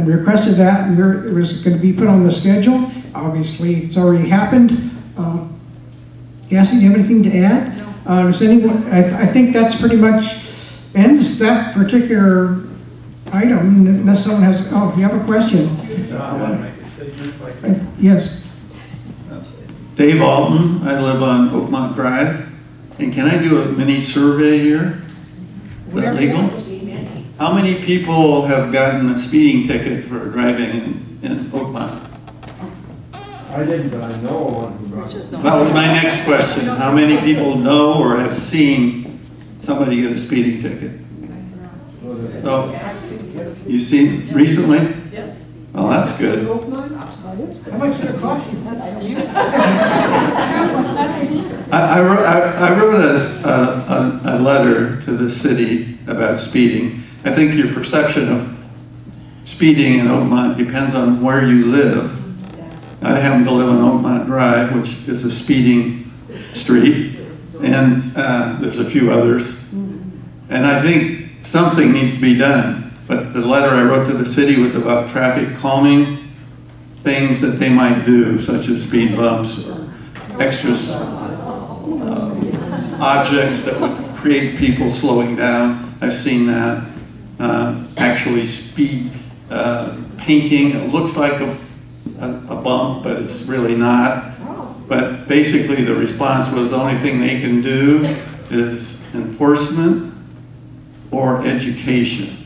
requested that, and it was going to be put on the schedule. Obviously, it's already happened. Cassie, do you have anything to add? Does anyone? I think that's pretty much ends that particular item. Unless someone has. Oh, you have a question? Yes. Dave Alton. I live on Oakmont Drive. And can I do a mini survey here? Is that legal? How many people have gotten a speeding ticket for driving in Oakmont? I didn't, but I know one who got it. That was my next question. How many people know or have seen somebody get a speeding ticket? So, you seen recently? Yes. Oh, that's good. How much did it cost you? I wrote a letter to the city about speeding. I think your perception of speeding in Oakmont depends on where you live. I happen to live on Oakmont Drive, which is a speeding street, and there's a few others. And I think something needs to be done. But the letter I wrote to the city was about traffic calming, things that they might do, such as speed bumps or extra objects that would create people slowing down. I've seen that. Actually speed painting. It looks like a bump, but it's really not. But basically the response was the only thing they can do is enforcement or education.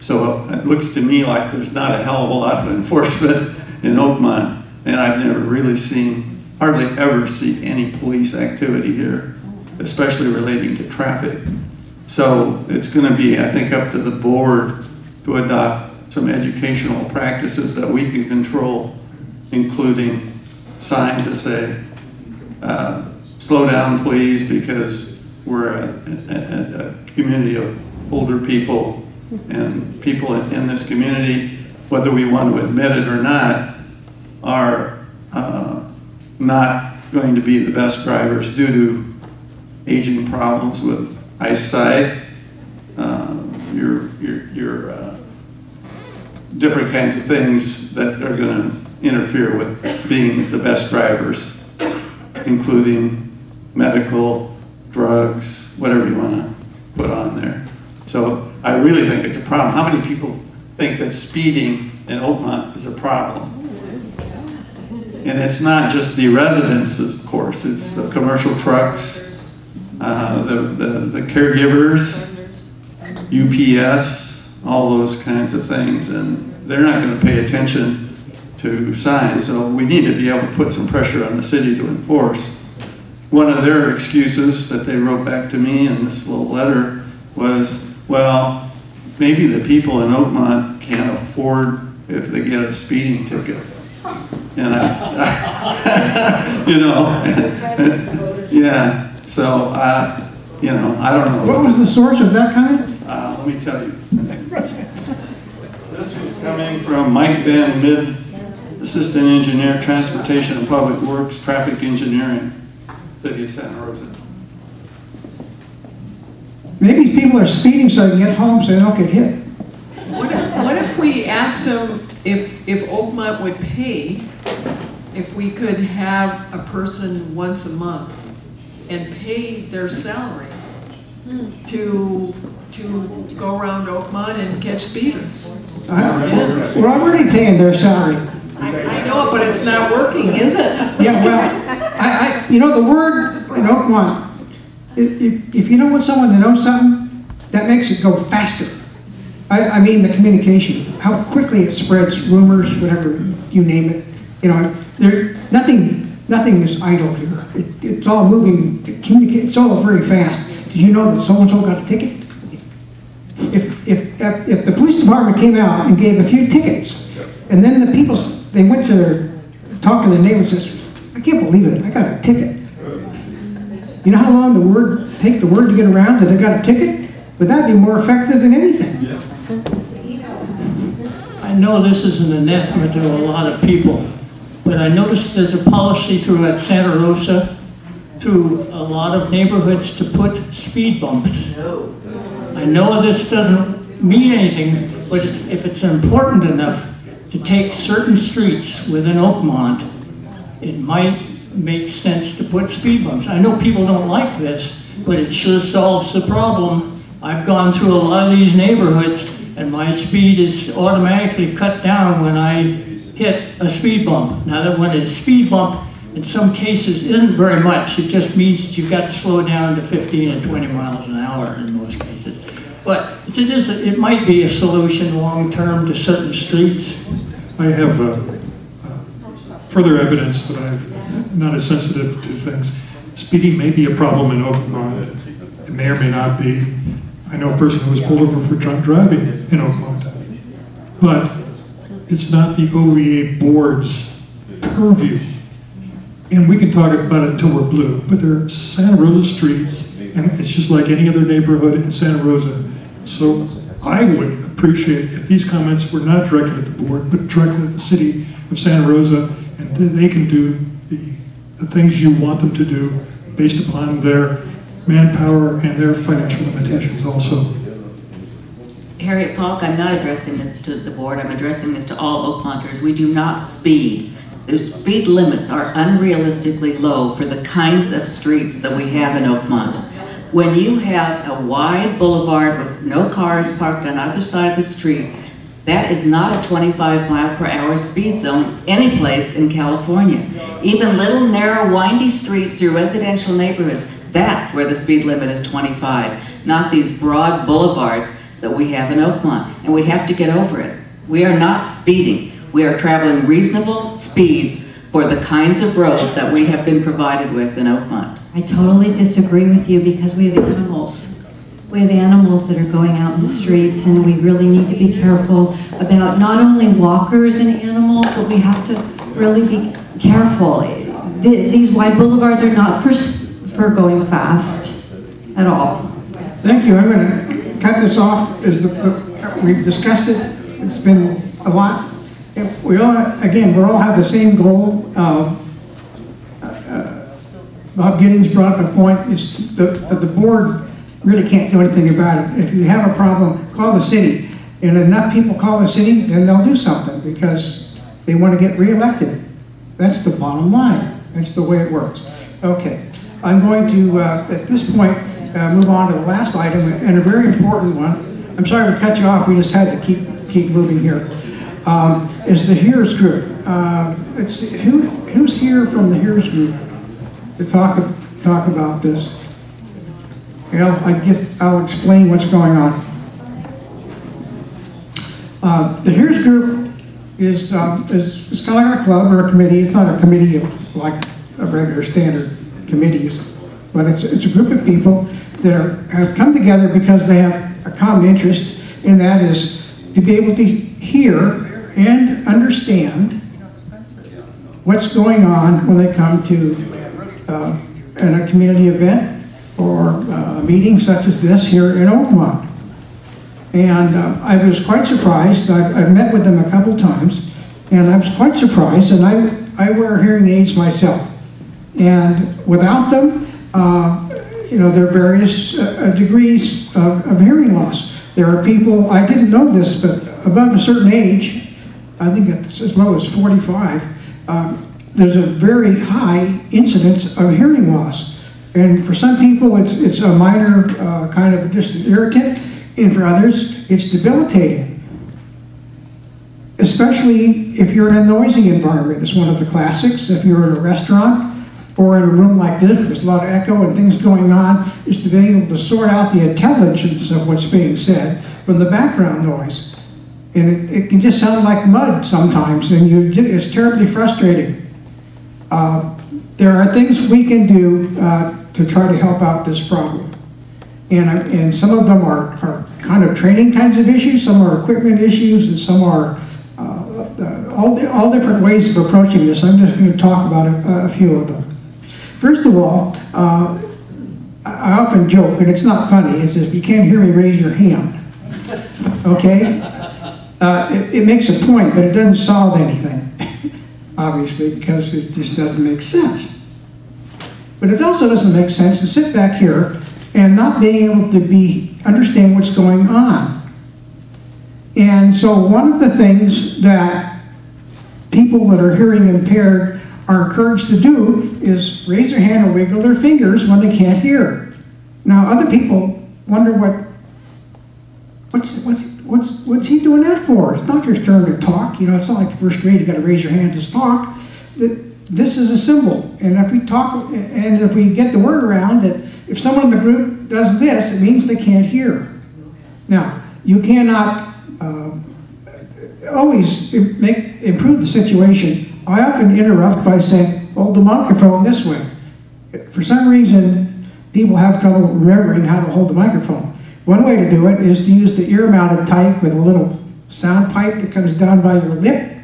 So it looks to me like there's not a hell of a lot of enforcement in Oakmont, and I've never really seen, hardly ever see any police activity here, especially relating to traffic. So it's going to be, I think, up to the board to adopt some educational practices that we can control, including signs that say, slow down please, because we're a community of older people, and people in this community, whether we want to admit it or not, are not going to be the best drivers due to aging problems with eyesight, your different kinds of things that are going to interfere with being the best drivers, including medical, drugs, whatever you want to put on there. So I really think it's a problem. How many people think that speeding in Oakmont is a problem? And it's not just the residents, of course. It's the commercial trucks, the caregivers, UPS, all those kinds of things. And they're not going to pay attention to signs. So we need to be able to put some pressure on the city to enforce. One of their excuses that they wrote back to me in this little letter was, well, maybe the people in Oakmont can't afford if they get a speeding ticket. And you know, yeah, so, you know, I don't know. What was the source of that comment? Let me tell you. This was coming from Mike Van Mid, Assistant Engineer, Transportation and Public Works, Traffic Engineering, City of Santa Rosa. Maybe people are speeding so they can get home so they don't get hit. What if we we asked them if Oakmont would pay, if we could have a person once a month and pay their salary to go around Oakmont and catch speeders. Yeah. We're already paying their salary. I know it, but it's not working, is it? Yeah, well, you know, the word in Oakmont, if you don't want someone to know something, that makes it go faster. I mean the communication, how quickly it spreads, rumors, whatever, you name it. You know, nothing is idle here. It's all moving, it's all very fast. Did you know that so-and-so got a ticket? If the police department came out and gave a few tickets, and then the people, they went to talk to the neighbor and says, I can't believe it, I got a ticket. You know how long take the word to get around that they got a ticket? Would that be more effective than anything? Yeah. I know this is an anathema to a lot of people, but I noticed there's a policy throughout Santa Rosa, through a lot of neighborhoods, to put speed bumps. I know this doesn't mean anything, but if it's important enough to take certain streets within Oakmont, it might make sense to put speed bumps. I know people don't like this, but it sure solves the problem. I've gone through a lot of these neighborhoods, and my speed is automatically cut down when I hit a speed bump. Now that when a speed bump in some cases isn't very much, it just means that you've got to slow down to 15 and 20 miles an hour in most cases. But it might be a solution long-term to certain streets. I have further evidence that I'm not as sensitive to things. Speeding may be a problem in Oakmont. It may or may not be. I know a person who was pulled over for drunk driving in Oakmont. But it's not the OVA board's purview. And we can talk about it until we're blue, but there are Santa Rosa streets, and it's just like any other neighborhood in Santa Rosa. So I would appreciate if these comments were not directed at the board, but directed at the city of Santa Rosa, and they can do the things you want them to do based upon their manpower and their financial limitations also. Harriet Polk, I'm not addressing this to the board, I'm addressing this to all Oakmonters. We do not speed. The speed limits are unrealistically low for the kinds of streets that we have in Oakmont. When you have a wide boulevard with no cars parked on either side of the street, that is not a 25-mile-per-hour speed zone any place in California. Even little narrow windy streets through residential neighborhoods, that's where the speed limit is 25, not these broad boulevards that we have in Oakmont. And we have to get over it. We are not speeding. We are traveling reasonable speeds for the kinds of roads that we have been provided with in Oakmont. I totally disagree with you because we have animals. We have animals that are going out in the streets, and we really need to be careful about not only walkers and animals, but we have to really be careful. These wide boulevards are not for going fast at all. Thank you. I'm going to cut this off. We've discussed it. It's been a lot. If we all, again, we all have the same goal. Bob Giddings brought up a point. Is the board really can't do anything about it. If you have a problem, call the city. And enough people call the city, then they'll do something because they want to get reelected. That's the bottom line. That's the way it works. Okay. I'm going to, at this point, move on to the last item, and a very important one. I'm sorry to cut you off. We just had to keep moving here. Is the Hears Group. Who's here from the Hears Group to talk about this? Well, I'll explain what's going on. The Hears Group is kind of like a club or a committee. It's not a committee of like a regular standard committees, but it's a group of people that have come together because they have a common interest, and that is to be able to hear and understand what's going on when they come to in a community event or a meeting such as this here in Oakmont. And I was quite surprised. I've met with them a couple times, and I was quite surprised, and I wear hearing aids myself. And without them, there are various degrees of hearing loss. There are people, I didn't know this, but above a certain age, I think it's as low as 45, there's a very high incidence of hearing loss. And for some people, it's a minor kind of just an irritant, and for others, it's debilitating. Especially if you're in a noisy environment. It's one of the classics. If you're in a restaurant or in a room like this, there's a lot of echo and things going on, is to be able to sort out the intelligence of what's being said from the background noise. And it can just sound like mud sometimes, and it's terribly frustrating. There are things we can do to try to help out this problem. And some of them are kind of training kinds of issues, some are equipment issues, and some are all different ways of approaching this. I'm just going to talk about a few of them. First of all, I often joke, and it's not funny, is if you can't hear me, raise your hand. Okay? It makes a point, but it doesn't solve anything, obviously, because it just doesn't make sense. But it also doesn't make sense to sit back here and not being able to understand what's going on. And so one of the things that people that are hearing impaired are encouraged to do is raise their hand or wiggle their fingers when they can't hear. Now other people wonder what's he doing that for? It's not your turn to talk. You know, it's not like first grade, you got to raise your hand to talk. This is a symbol, and if we talk, and if we get the word around that if someone in the group does this, it means they can't hear. Now, you cannot always improve the situation. I often interrupt by saying, hold the microphone this way. For some reason, people have trouble remembering how to hold the microphone. One way to do it is to use the ear-mounted type with a little sound pipe that comes down by your lip.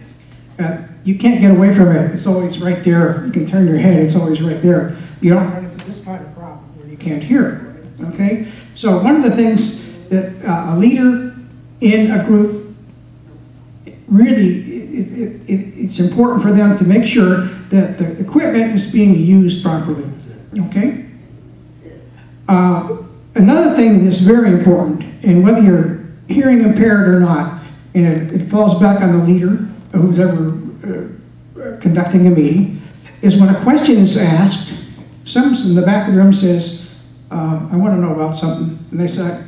You can't get away from it. It's always right there. You can turn your head, it's always right there. You don't run into this kind of problem where you can't hear it, okay? So one of the things that a leader in a group, really, it's important for them to make sure that the equipment is being used properly, okay? Another thing that's very important, and whether you're hearing impaired or not, and it falls back on the leader, who's ever conducting a meeting, is when a question is asked, someone in the back of the room says, I want to know about something, and they say,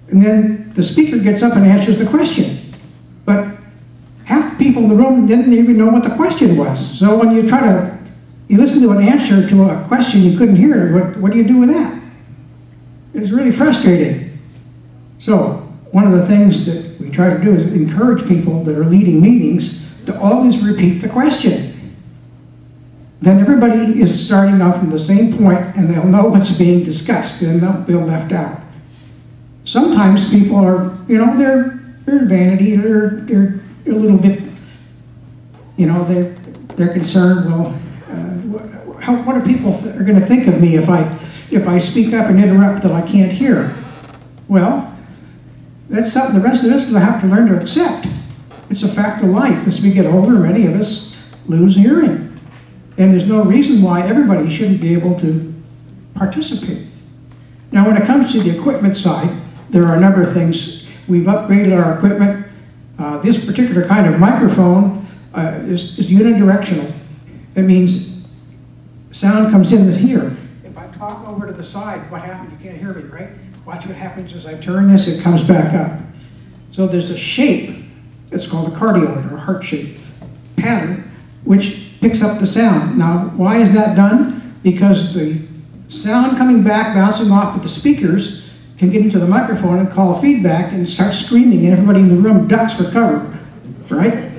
and then the speaker gets up and answers the question. But half the people in the room didn't even know what the question was. So when you listen to an answer to a question you couldn't hear, what do you do with that? It's really frustrating. So one of the things that we try to do is encourage people that are leading meetings to always repeat the question. Then everybody is starting off from the same point and they'll know what's being discussed and they'll be left out. Sometimes people are, you know, they're vanity, they're a little bit, you know, they're concerned, well, what are people are going to think of me if I speak up and interrupt that I can't hear? Well, that's something the rest of us will have to learn to accept. It's a fact of life. As we get older, many of us lose hearing. And there's no reason why everybody shouldn't be able to participate. Now, when it comes to the equipment side, there are a number of things. We've upgraded our equipment. This particular kind of microphone is unidirectional. That means sound comes in here. If I talk over to the side, what happens? You can't hear me, right? Watch what happens as I turn this, it comes back up. So there's a shape, it's called a cardioid or heart shape pattern, which picks up the sound. Now, why is that done? Because the sound coming back, bouncing off of the speakers, can get into the microphone and call feedback and start screaming, and everybody in the room ducks for cover, right?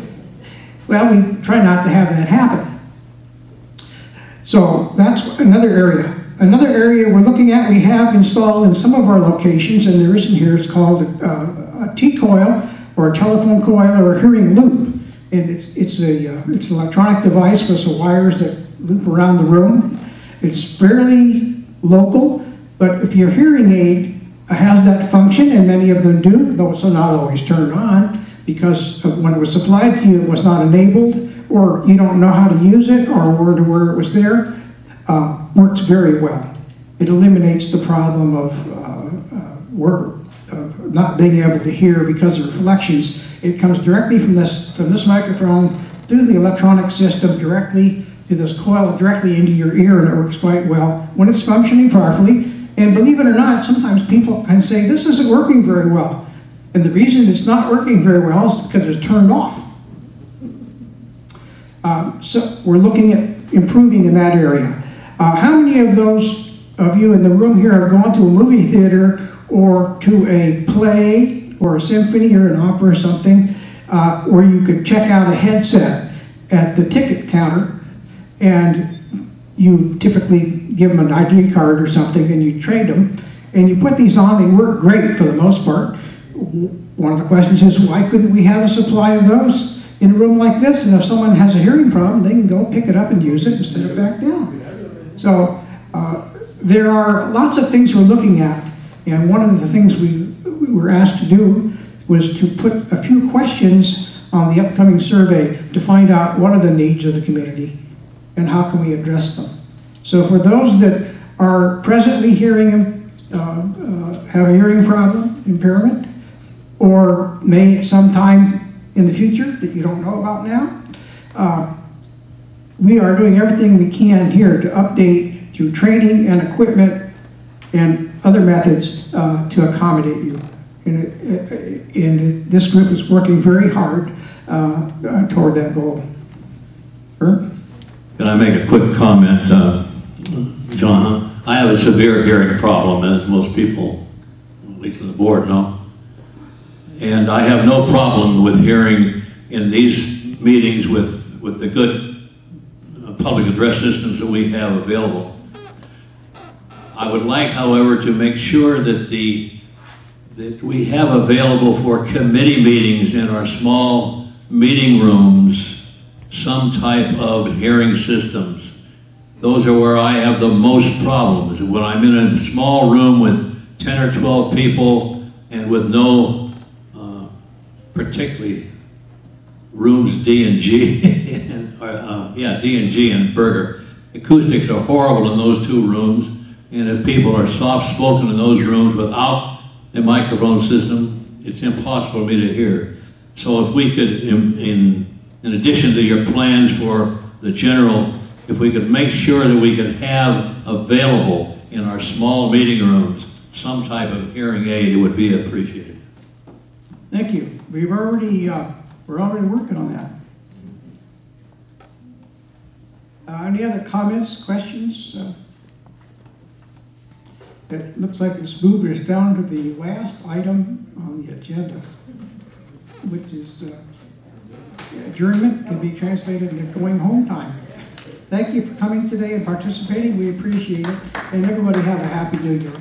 Well, we try not to have that happen. So that's another area. Another area we're looking at, we have installed in some of our locations, and there isn't here, it's called a T-coil or a telephone coil or a hearing loop. And it's an electronic device with some wires that loop around the room. It's fairly local, but if your hearing aid has that function, and many of them do, though it's not always turned on, because when it was supplied to you, it was not enabled, or you don't know how to use it, or where it was there, works very well. It eliminates the problem of not being able to hear because of reflections. It comes directly from this microphone through the electronic system directly to this coil, directly into your ear, and it works quite well when it's functioning properly. And believe it or not, sometimes people can say, this isn't working very well. And the reason it's not working very well is because it's turned off. So we're looking at improving in that area. How many of those of you in the room here have gone to a movie theater or to a play or a symphony or an opera or something where you could check out a headset at the ticket counter, and you typically give them an ID card or something and you trade them, and you put these on, they work great for the most part. One of the questions is, why couldn't we have a supply of those in a room like this? And if someone has a hearing problem, they can go pick it up and use it and set it back down. So there are lots of things we're looking at, and one of the things we were asked to do was to put a few questions on the upcoming survey to find out what are the needs of the community and how can we address them. So for those that are presently hearing, have a hearing problem, impairment, or may sometime in the future that you don't know about now, we are doing everything we can here to update through training and equipment and other methods to accommodate you. And this group is working very hard toward that goal. Herb? Can I make a quick comment, John? I have a severe hearing problem, as most people, at least on the board, know. And I have no problem with hearing in these meetings with the good public address systems that we have available. I would like, however, to make sure that that we have available for committee meetings in our small meeting rooms some type of hearing systems. Those are where I have the most problems. When I'm in a small room with 10 or 12 people and with no particularly rooms D and G, and, D and G and Berger. Acoustics are horrible in those two rooms, and if people are soft-spoken in those rooms without a microphone system, it's impossible for me to hear. So if we could, in addition to your plans for the general, if we could make sure that we could have available in our small meeting rooms some type of hearing aid, it would be appreciated. Thank you. We're already working on that. Any other comments, questions? It looks like it's moved us down to the last item on the agenda, which is adjournment, can be translated into going home time. Thank you for coming today and participating. We appreciate it. And everybody have a happy New Year.